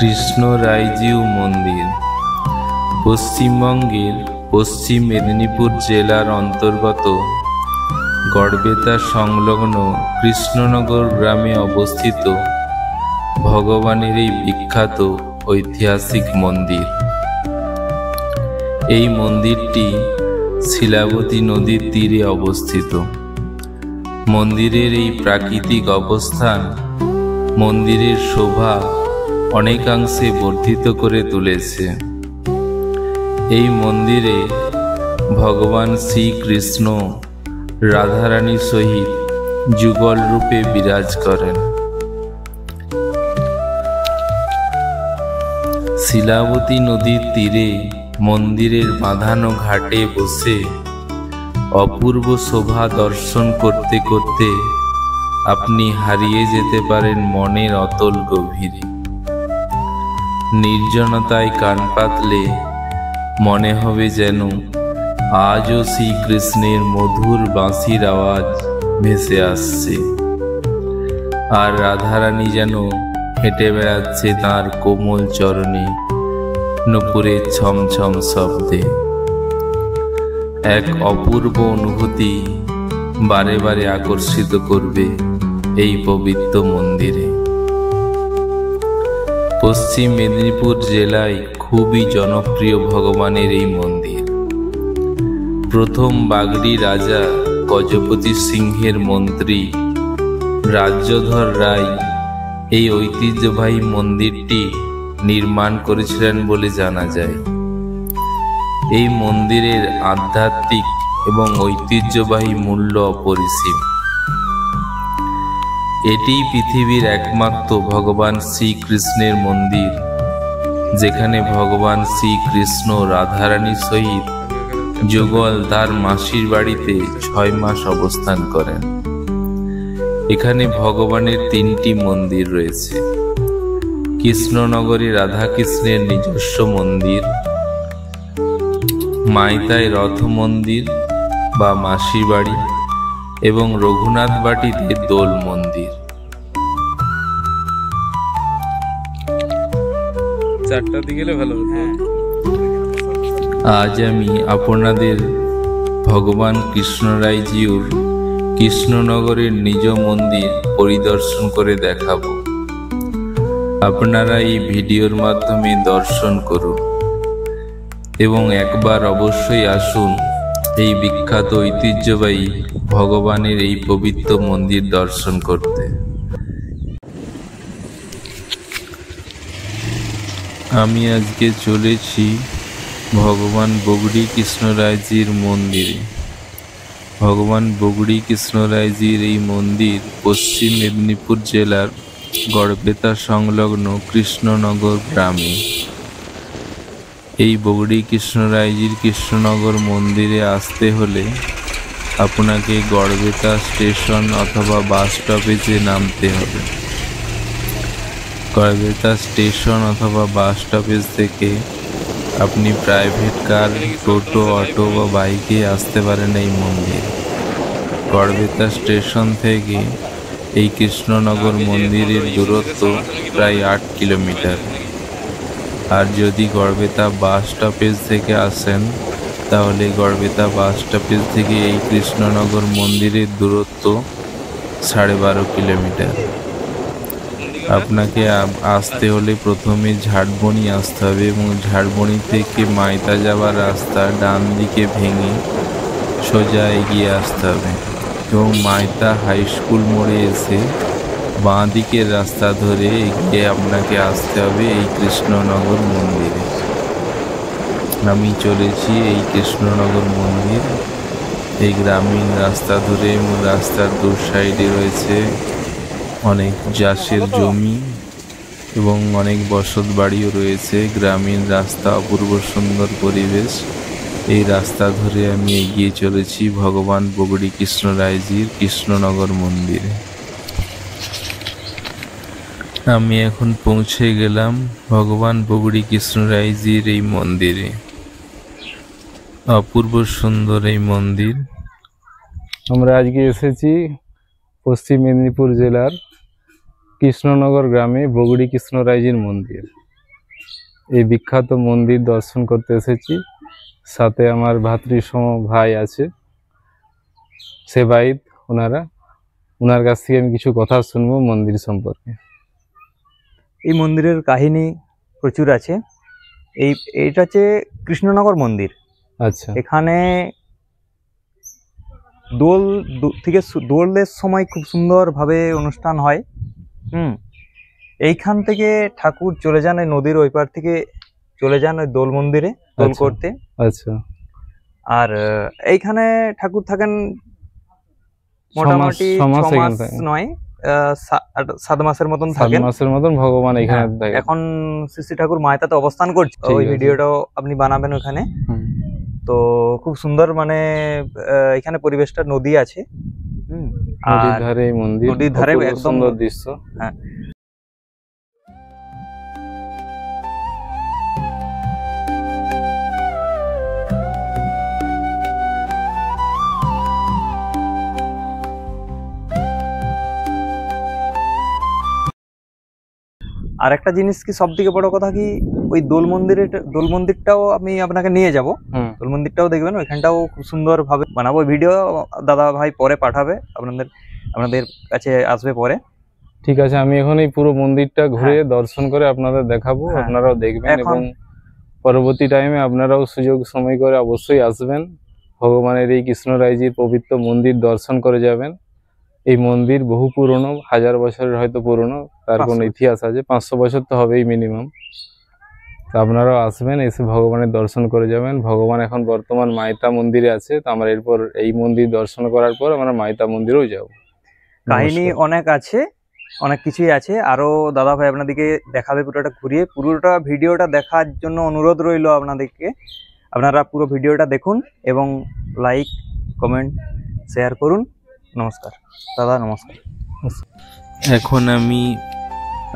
কৃষ্ণরায়জিউ মন্দির পশ্চিমবঙ্গের পশ্চিম মেদিনীপুর জেলার অন্তর্গত গড়বেতা সংলগ্ন কৃষ্ণনগর গ্রামে অবস্থিত ভগবানের এই বিখ্যাত ঐতিহাসিক মন্দির। এই মন্দিরটি শিলাবতী নদীর তীরে অবস্থিত। মন্দিরের এই প্রাকৃতিক অবস্থান মন্দিরের শোভা অনেকাংশে বর্ধিত করে তুলেছে। এই মন্দিরে ভগবান শ্রীকৃষ্ণ রাধারানী সহিত যুগল রূপে বিরাজ করেন। শিলাবতী নদীর তীরে মন্দিরের বাঁধানো ঘাটে বসে অপূর্ব শোভা দর্শন করতে করতে আপনি হারিয়ে যেতে পারেন মনের অতল গভীরে। নির্জনতায় কান পাতলে মনে হবে যেন আজও শ্রীকৃষ্ণের মধুর বাঁশির আওয়াজ ভেসে আসছে, আর রাধারানী যেন হেঁটে বেড়াচ্ছে তাঁর কোমল চরণে নূপুরের ছমছম শব্দে। এক অপূর্ব অনুভূতি বারে বারে আকর্ষিত করবে এই পবিত্র মন্দিরে। পশ্চিম মেদিনীপুর জেলায় খুবই জনপ্রিয় ভগবানের এই মন্দির। প্রথম বাগড়ি রাজা গজপতি সিংহের মন্ত্রী রাজ্যধর রায় এই ঐতিহ্যবাহী মন্দিরটি নির্মাণ করেছিলেন বলে জানা যায়। এই মন্দিরের আধ্যাত্মিক এবং ঐতিহ্যবাহী মূল্য অপরিসীম। এটি পৃথিবীর একমাত্র ভগবান শ্রীকৃষ্ণের মন্দির, যেখানে ভগবান শ্রীকৃষ্ণ রাধারানীর সহিত যুগল তার মাসির বাড়িতে 6 মাস অবস্থান করেন। এখানে ভগবানের 3টি মন্দির রয়েছে। কৃষ্ণনগরে রাধাকৃষ্ণের নিজস্ব মন্দির, মাইতায় রথ মন্দির বা মাসির বাড়ি, এবং রঘুনাথ বাটিতে দোল মন্দির। আজ আমি আপনাদের ভগবান কৃষ্ণরায়জিউর কৃষ্ণনগরের নিজ মন্দির পরিদর্শন করে দেখাবো। আপনারা এই ভিডিওর মাধ্যমে দর্শন করুন এবং একবার অবশ্যই আসুন এই বিখ্যাত ঐতিহ্যবাহী ভগবানের এই পবিত্র মন্দির দর্শন করতে। আমি আজকে চলেছি ভগবান বগড়ি কৃষ্ণরায়জির মন্দিরে। ভগবান বগড়ি কৃষ্ণরায়জির এই মন্দির পশ্চিম মেদিনীপুর জেলার গড়বেতা সংলগ্ন কৃষ্ণনগর গ্রামে। এই বগড়ি কৃষ্ণরায়জির কৃষ্ণনগর মন্দিরে আসতে হলে আপনাকে গড়বেতা স্টেশন অথবা বাস স্টপেজে নামতে হবে। গড়বেতা স্টেশন অথবা বাস স্টপেজ থেকে আপনি প্রাইভেট কার, টোটো, অটো বা বাইকে আসতে পারেন এই মন্দির। গড়বেতা স্টেশন থেকে এই কৃষ্ণনগর মন্দিরের দূরত্ব প্রায় 8 কিলোমিটার। আর যদি গড়বেতা বাস স্টপেজ থেকে আসেন তাহলে গড়বেতা বাস স্টপেজ থেকে এই কৃষ্ণনগর মন্দিরের দূরত্ব 12.5 কিলোমিটার। আপনাকে আসতে হলে প্রথমে ঝাড়বনি আসতে হবে এবং ঝাড়বনি থেকে মাইতা যাওয়ার রাস্তা ডান দিকে ভেঙে সোজা এগিয়ে আসতে হবে এবং মাইতা হাই স্কুল মোড়ে এসে বাঁ দিকের রাস্তা ধরে এগিয়ে আপনাকে আসতে হবে এই কৃষ্ণনগর মন্দিরে। আমি চলেছি এই কৃষ্ণনগর মন্দির। এই গ্রামীণ রাস্তা ধরে এবং রাস্তার দু সাইডে রয়েছে অনেক চাষের জমি এবং অনেক বসত বাড়িও রয়েছে। গ্রামীণ রাস্তা, অপূর্ব সুন্দর পরিবেশ। এই রাস্তা ধরে আমি এগিয়ে চলেছি ভগবান বগড়ি কৃষ্ণরায়জির কৃষ্ণনগর মন্দিরে। আমি এখন পৌঁছে গেলাম ভগবান বগড়ি কৃষ্ণরায়জির এই মন্দিরে। অপূর্ব সুন্দর এই মন্দির। আমরা আজকে এসেছি পশ্চিম মেদিনীপুর জেলার কৃষ্ণনগর গ্রামে বগড়ি কৃষ্ণরায়জির মন্দির। এই বিখ্যাত মন্দির দর্শন করতে এসেছি। সাথে আমার ভাতৃসম ভাই আছে, সেবাইত ওনার কাছ থেকে আমি কিছু কথা শুনবো মন্দির সম্পর্কে। এই মন্দিরের কাহিনী প্রচুর আছে। এইটা হচ্ছে কৃষ্ণনগর মন্দির। আচ্ছা, এখানে দোলের সময় খুব সুন্দরভাবে অনুষ্ঠান হয়। এইখান থেকে ঠাকুর চলে যান এই নদীর ওই পার থেকে চলে যান ওই দোল মন্দিরে দোল করতে। আচ্ছা, আর এইখানে ঠাকুর থাকেন মোটামুটি 6 মাস নয় 7 মাসের মতন থাকেন। 7 মাসের মতন ভগবান এখানে থাকে। এখন শ্রী ঠাকুর মায়তাতে অবস্থান করছে। ওই ভিডিওটাও আপনি বানাবেন ওখানে। তো খুব সুন্দর, মানে এখানে পরিবেশটা, নদী আছে, নদীর ধারে মন্দির, নদীর ধারে একদম সুন্দর দৃশ্য। হ্যাঁ, আর একটা জিনিস কি, সব থেকে বড় কথা কি, ওই দোল মন্দিরটাও আমি আপনাকে নিয়ে যাব। দোল মন্দিরটাও দেখবেন, ওইখানটাও খুব সুন্দর ভাবে বানাবো। ভিডিও দাদা ভাই পরে পাঠাবে, আপনাদের কাছে আসবে পরে। ঠিক আছে, আমি এখন এই পুরো মন্দিরটা ঘুরে দর্শন করে আপনাদের দেখাবো, আপনারাও দেখবেন। এবং পরবর্তী টাইমে আপনারাও সুযোগ সময় করে অবশ্যই আসবেন, ভগবানের এই কৃষ্ণরায়জির পবিত্র মন্দির দর্শন করে যাবেন। এই মন্দির বহু পুরনো, 1000 বছরের হয়তো পুরনো, তার কোনো ইতিহাস আছে। 500 বছর তো হবেই মিনিমাম। তো আপনারাও আসবেন, এসে ভগবানের দর্শন করে যাবেন। ভগবান এখন বর্তমান মায়তা মন্দিরে আছে। তো আমরা এরপর এই মন্দির দর্শন করার পর আমরা মায়তা মন্দিরেও যাব। কাহিনী অনেক আছে, অনেক কিছুই আছে। আরো দাদা ভাই আপনাদেরকে দেখাবে পুরোটা ঘুরিয়ে। পুরোটা ভিডিওটা দেখার জন্য অনুরোধ রইল আপনাদেরকে। আপনারা পুরো ভিডিওটা দেখুন এবং লাইক, কমেন্ট, শেয়ার করুন। নমস্কার দাদা, নমস্কার। এখন আমি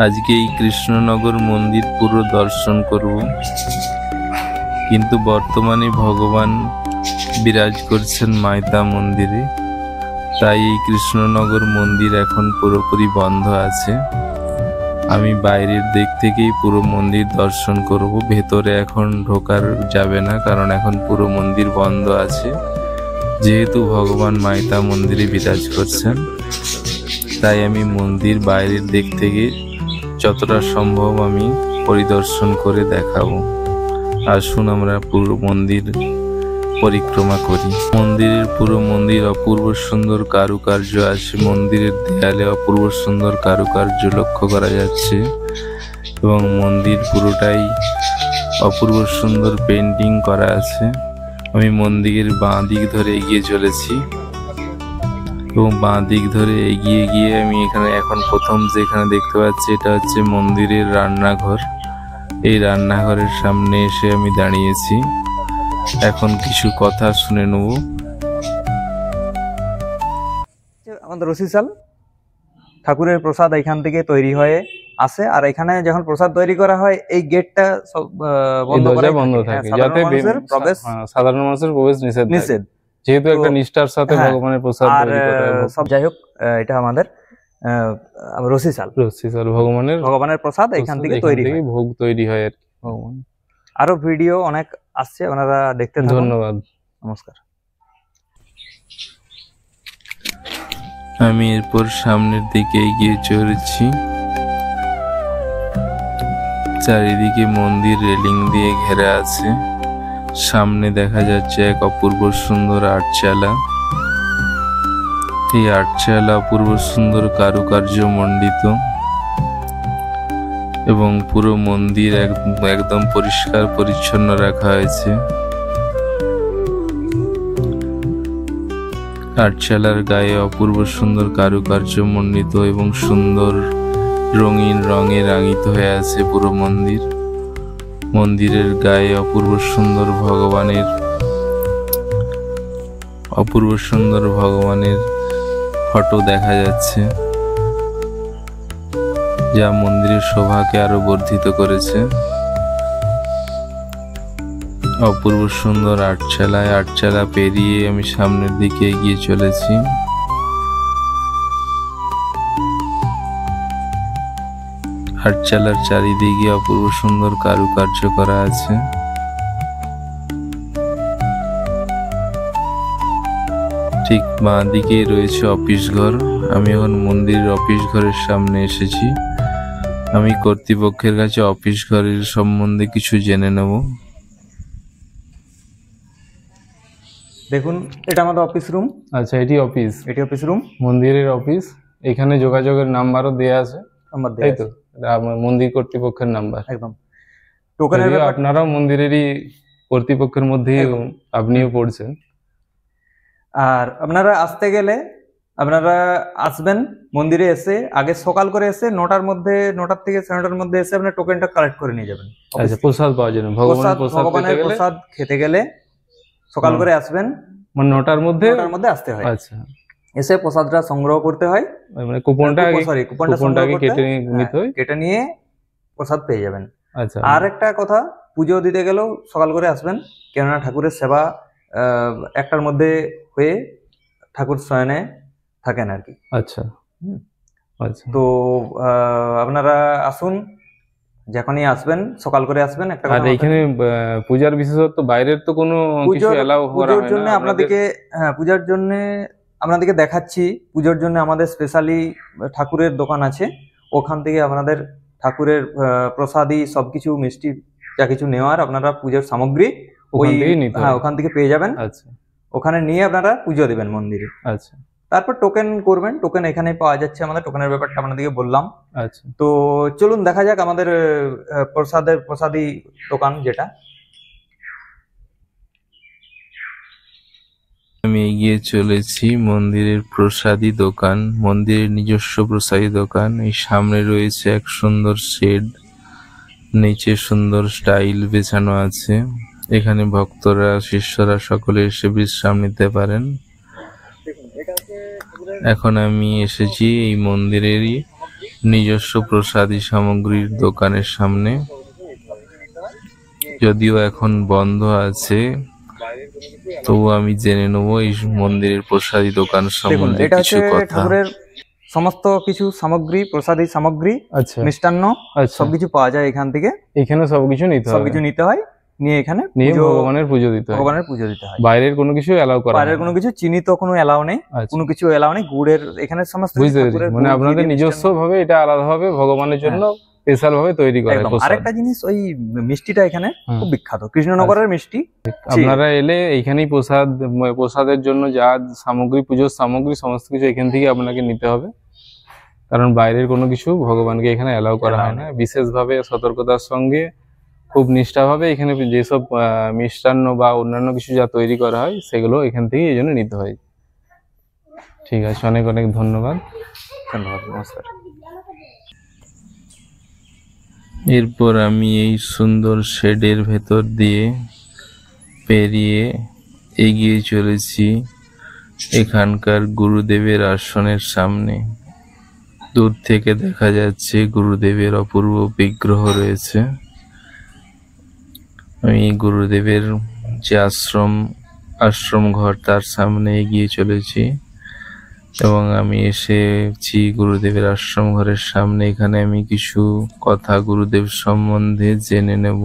আজকে এই কৃষ্ণনগর মন্দির পুরো দর্শন করব, কিন্তু বর্তমানে ভগবান বিরাজ করছেন মায়তা মন্দিরে, তাই এই কৃষ্ণনগর মন্দির এখন পুরোপুরি বন্ধ আছে। আমি বাইরের দিক থেকেই পুরো মন্দির দর্শন করব, ভেতরে এখন ঢোকার যাবে না, কারণ এখন পুরো মন্দির বন্ধ আছে। যেহেতু ভগবান মায়তা মন্দিরে বিরাজ করছেন, তাই আমি মন্দির বাইরের দিক থেকে যতটা সম্ভব আমি পরিদর্শন করে দেখাবো। আসুন আমরা পুরো মন্দির পরিক্রমা করি। পুরো মন্দির অপূর্ব সুন্দর কারুকার্য আছে। মন্দিরের দেয়ালে অপূর্ব সুন্দর কারুকার্য লক্ষ্য করা যাচ্ছে এবং মন্দির পুরোটাই অপূর্ব সুন্দর পেন্টিং করা আছে। আমি মন্দিরের বাঁ দিক ধরে এগিয়ে চলেছি এবং বাঁ দিক ধরে এগিয়ে গিয়ে আমি এখন প্রথম যেখানে দেখতে পাচ্ছি, এটা হচ্ছে মন্দিরের রান্নাঘর। এই রান্নাঘরের সামনে এসে আমি দাঁড়িয়েছি। এখন কিছু কথা শুনে নেব। আমাদের রসিসাল ঠাকুরের প্রসাদ এখান থেকে তৈরি হয়ে আসে। আর এখানে যখন প্রসাদ তৈরি করা হয়, এই গেটটা সব বন্ধ থাকে, যাতে সাধারণ মানুষের প্রবেশ নিষেধ, যেহেতু একটা নিষ্ঠার সাথে ভগবানের প্রসাদ তৈরি করা হয়। সব যাই হোক, এটা আমাদের রসিসাল ভগবানের প্রসাদ এখান থেকে তৈরি হয়, ভোগ তৈরি হয় আর কি। ভগবান আরো ভিডিও অনেক আসছে, ওনারা দেখতে থাকুন। ধন্যবাদ, নমস্কার। আমি এরপর সামনের দিকে এগিয়ে চলেছি। চারিদিকে মন্দির রেলিং দিয়ে ঘেরা আছে। সামনে দেখা যাচ্ছে এক অপূর্ব সুন্দর আটচালা। এই আটচালা অপূর্ব সুন্দর কারুকার্য মণ্ডিত এবং পুরো মন্দির একদম পরিষ্কার পরিচ্ছন্ন রাখা হয়েছে। আটচালার গায়ে অপূর্ব সুন্দর কারুকার্য মণ্ডিত এবং সুন্দর রঙিন রঙে রাঙিত হয়ে আছে পুরো মন্দির। মন্দিরের গায়ে অপূর্ব সুন্দর ভগবানের ফটো দেখা যাচ্ছে, যা মন্দিরের শোভাকে আরো বর্ধিত করেছে। অপূর্ব সুন্দর আটচালা পেরিয়ে আমি সামনের দিকে এগিয়ে চলেছি। হাটচালার চারিদিকে অপূর্ব সুন্দর কারুকার্য করা আছে। ঠিক বাঁ দিকে রয়েছে অফিস ঘর। আমি এখন মন্দিরের অফিস ঘরের সামনে এসেছি। আমি কর্তৃপক্ষের কাছে অফিস ঘরের সম্বন্ধে কিছু জেনে নেব। দেখুন, এটা আমাদের অফিস রুম। আচ্ছা, এটি অফিস, এটি অফিস রুম, মন্দিরের অফিস। এখানে যোগাযোগের নাম্বারও দেয়া আছে, নাম্বার তাই তো? এটা মন্দির কর্তৃপক্ষের নাম্বার। একদম। টোকেনের যদিও ব্যাপার, আপনারাও মন্দিরেরই কর্তৃপক্ষের মধ্যেই আপনিও পড়ছেন। আর আপনারা আসতে গেলে আপনারা আসবেন মন্দিরে এসে, আগে সকাল করে এসে 9টার থেকে 9:30টার মধ্যে এসে আপনার টোকেনটা কালেক্ট করে নিয়ে যাবেন। আচ্ছা, প্রসাদ পাওয়ার জন্য, ভগবানের প্রসাদ খেতে গেলে সকাল করে আসবেন, মানে 9টার মধ্যে আসতে হয়। আচ্ছা, এসে প্রসাদটা সংগ্রহ করতে হয়, মানে কুপনটা আগে কেটে নিতে হয়, কেটে নিয়ে প্রসাদ পেয়ে যাবেন। আচ্ছা, আর একটা কথা, পুজো দিতে গেলেও সকাল করে আসবেন, কেননা ঠাকুরের সেবা 1টার মধ্যে হয়ে ঠাকুর শয়নে থাকেন আর কি। আচ্ছা আচ্ছা, তো আপনারা আসুন, যখনই আসবেন সকাল করে আসবেন। একটা আর এইখানে পূজার বিশেষত্ব বাইরের তো কোনো কিছু এলাও করা হয় না জন্য আপনাদেরকে, হ্যাঁ পূজার জন্য আপনাদেরকে দেখাচ্ছি। পুজোর জন্য আমাদের স্পেশালি ঠাকুরের দোকান আছে, ওখান থেকে আপনাদের ঠাকুরের প্রসাদী সবকিছু, মিষ্টি যা কিছু নেওয়ার আপনারা পুজোর সামগ্রী ওখান থেকে পেয়ে যাবেন। আচ্ছা, ওখানে নিয়ে আপনারা পুজো দেবেন মন্দিরে। আচ্ছা, তারপর টোকেন করবেন, টোকেন এখানে পাওয়া যাচ্ছে। আমাদের টোকেনের ব্যাপারটা আপনাদেরকে বললাম। আচ্ছা, তো চলুন দেখা যাক আমাদের প্রসাদী দোকান যেটা। আমি এগিয়ে চলেছি মন্দিরের প্রসাদী দোকান, মন্দিরের নিজস্ব প্রসাদী দোকান। এই সামনে রয়েছে এক সুন্দর শেড, নিচে সুন্দর স্টাইল বেছানো আছে। এখানে ভক্তরা, শিষ্যরা সকলে এসে বিশ্রাম নিতে পারেন। এখন আমি এসেছি এই মন্দিরেরই নিজস্ব প্রসাদী সামগ্রীর দোকানের সামনে। যদিও এখন বন্ধ আছে, তবু আমি জেনে নেবো এই মন্দিরের প্রসাদী দোকান সম্বন্ধে কিছু কথা। ঠাকুরের সমস্ত কিছু সামগ্রী, প্রসাদী সামগ্রী, আচ্ছা, মিষ্টান্ন সবকিছু পাওয়া যায় এখান থেকে। এখানে সবকিছু নিতে হয়, নিয়ে এখানে ভগবানের পুজো দিতে হয়। বাইরের কোনো কিছু এলাও করা, বাইরের কোনো কিছু, চিনি তো কোনো এলাও নেই, কোনো কিছু এলাও নেই। গুড়ের এখানে সমস্ত, মানে আপনাদের নিজস্ব ভাবে এটা আলাদা ভাবে ভগবানের জন্য স্পেশাল ভাবে তৈরি করা হয়। আরেকটা জিনিস, ওই মিষ্টিটা এখানে খুব বিখ্যাত, কৃষ্ণনগরের মিষ্টি। আপনারা এলে এইখানেই প্রসাদের জন্য যা সামগ্রী, পুজোর সামগ্রী সমস্ত কিছু এখান থেকে আপনাকে নিতে হবে, কারণ বাইরের কোনো কিছু ভগবানকে এখানে এলাও করা হয় না। বিশেষভাবে সতর্কতার সঙ্গে, খুব নিষ্ঠাভাবে এখানে যেসব মিষ্টান্ন বা অন্যান্য কিছু যা তৈরি করা হয় সেগুলো এখান থেকে এই জন্য নিতে হয়। ঠিক আছে, অনেক অনেক ধন্যবাদ। নমস্কার। এরপর আমি এই সুন্দর শেডের ভেতর দিয়ে পেরিয়ে এগিয়ে চলেছি এখানকার গুরুদেবের আসনের সামনে। দূর থেকে দেখা যাচ্ছে গুরুদেবের অপূর্ব বিগ্রহ রয়েছে। আমি গুরুদেবের যে আশ্রম ঘর, তার সামনে এগিয়ে চলেছি এবং আমি এসেছি গুরুদেবের আশ্রম ঘরের সামনে। এখানে আমি কিছু কথা গুরুদেব সম্বন্ধে জেনে নেব।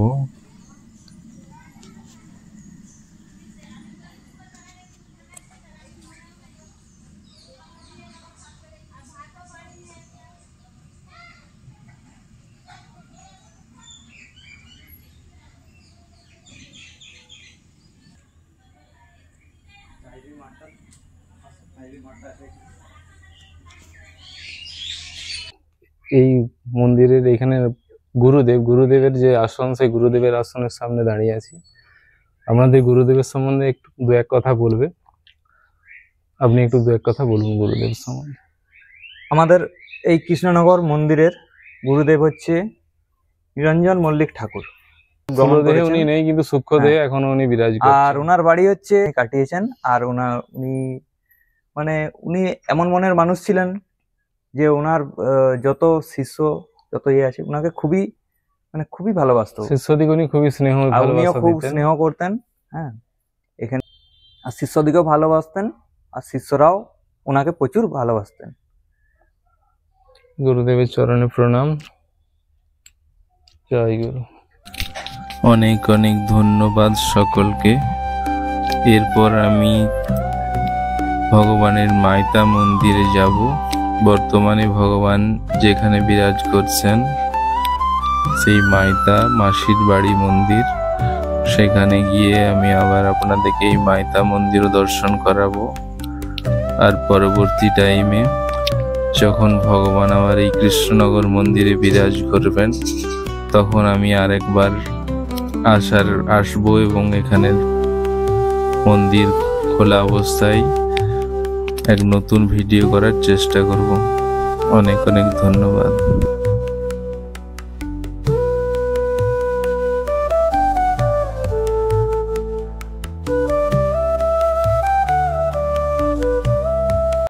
এই মন্দিরের এখানে গুরুদেবের যে আসন, সেই গুরুদেবের আসনের সামনে দাঁড়িয়ে আছি। আমাদের গুরুদেবের সম্বন্ধে একটু দু এক কথা বলবে, আপনি একটু দু এক কথা বলুন গুরুদেব সম্বন্ধে। আমাদের এই কৃষ্ণনগর মন্দিরের গুরুদেব হচ্ছে নিরঞ্জন মল্লিক ঠাকুর। স্থূলদেহে উনি নেই, কিন্তু সূক্ষ্ম দেহে এখনো উনি বিরাজ করছেন। আর ওনার বাড়ি হচ্ছে কাটিয়েছেন। আর উনি এমন মনের মানুষ ছিলেন যে ওনার যত শিষ্য, যত আছে, ওনাকে খুবই ভালোবাসতো। শিষ্যদিকে উনি খুবই উনিও খুব স্নেহ করতেন। হ্যাঁ, এখানে আর শিষ্যদিকেও ভালোবাসতেন, আর শিষ্যরাও ওনাকে প্রচুর ভালোবাসতেন। গুরুদেবের চরণে প্রণাম। জয় গুরু। অনেক অনেক ধন্যবাদ সকলকে। এরপর আমি ভগবানের মাইতা মন্দিরে যাব। বর্তমানে ভগবান যেখানে বিরাজ করছেন সেই মাইতা মাসির বাড়ি মন্দির, সেখানে গিয়ে আমি আবার আপনাদেরকে এই মাইতা মন্দিরও দর্শন করাবো। আর পরবর্তী টাইমে যখন ভগবান আবার এই কৃষ্ণনগর মন্দিরে বিরাজ করবেন তখন আমি আরেকবার আসবো এবং এখানের মন্দির খোলা অবস্থায় এক নতুন ভিডিও করার চেষ্টা করব। অনেক অনেক ধন্যবাদ।